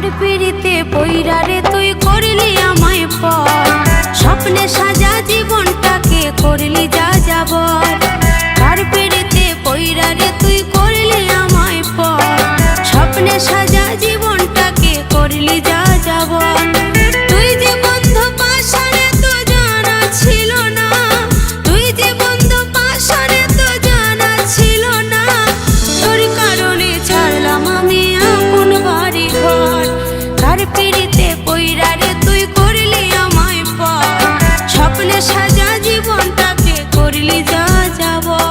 কার পিড়িতে পইরা রে তুই করলি আমায় পর, স্বপ্নে সাজা জীবনটাকে করলি যা যাবর। কার পিড়িতে পইরা রে তুই করলি আমায় পর, স্বপ্নে সাজা জীবনটাকে করলি যা যাবর। তুই যে বন্ধু পাশারে তো জানা ছিল না, তুই যে বন্ধু পাশারে তো জানা ছিল না। তোর কারণে ছাড়লাম আমি আপন বাড়ি ঘর, কার পিড়িতে পইরা রে তুই করলি আমায় পর, স্বপ্নে সাজা জীবনটাকে করলি যা যাবর।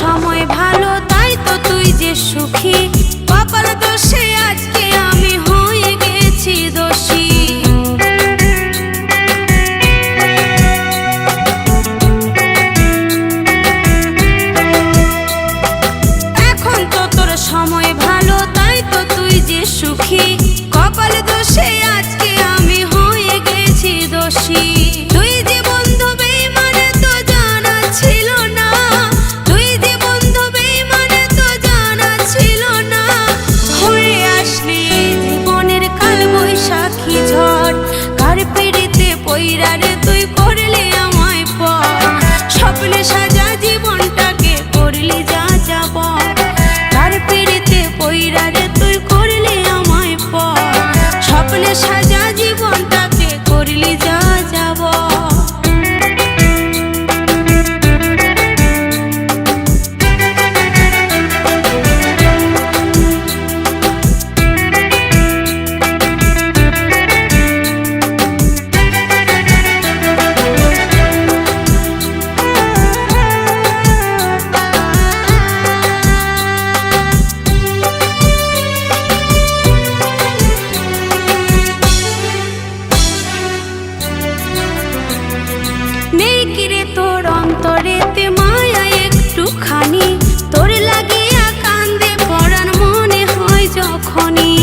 সময় ভালো তাই তো তুই যে সুখী, কপাল দোষে আজকে আমি হয়ে গেছি দোষী। এখন তো তোর সময় ভালো তাই তো তুই যে সুখী, কপাল দোষে আজকে আমি হয়ে গেছি দোষী। তুই যে বন্ধু বেঈমানে তো জানা ছিল না, পইরা রে তুই করলি আমায় পর, স্বপ্নে সাজা জীবনটাকে করলি যা যাবর। কার পিড়িতে পইরা রে তুই করলি আমায় পর, স্বপ্নে সাজা জীবনটাকে করলি যা যাবর। নেই কিরে তোর অন্তরেতে মায়া একটুখানি, তোর লাগিয়া কান্দে পরাণ মনে হয় যখনই।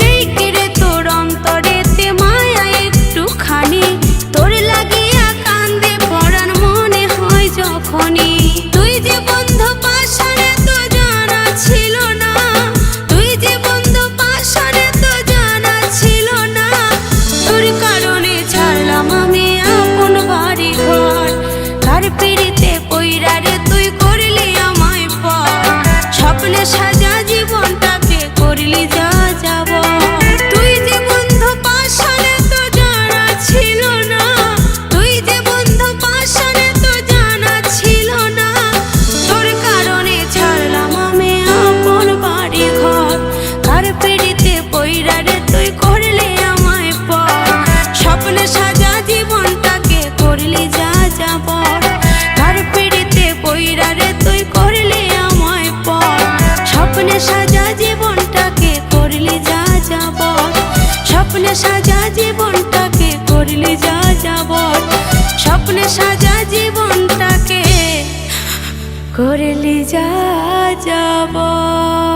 নেই কিরে তোর অন্তরেতে মায়া একটুখানি, তোর লাগিয়া কান্দে পরাণ মনে হয় যখনই। তুই যে বন্ধু পাশারে তো জানা ছিল না, তুই যে বন্ধু পাশারে তো জানা ছিল না। তোর কারণে ছাড়লাম আমি আপন বাড়ি ঘর, কার পিড়িতে পইরা রে তুই করলি আমায় পর, স্বপ্নে সাজা জীবনটাকে করলি যা যাবর। তুই যে বন্ধু পাশারে তো জানা ছিল না, তুই যে বন্ধু পাশারে তো জানা ছিল না। তোর কারণে ছাড়লাম আমি আপন বাড়ি ঘর, কার পিড়িতে পইরা রে তুই করলি আমায় পর, স্বপ্নে সাজা জীবনটাকে করলি যা যাবর। কার পিড়িতে পইরা রে তুই করলি আমায় পর, স্বপ্নে সাজা জীবনটাকে করলি যা যাবর। স্বপ্নে সাজা জীবনটাকে করলি যা যাবর, স্বপ্নে সাজা জীবনটাকে করলি যা যাবর।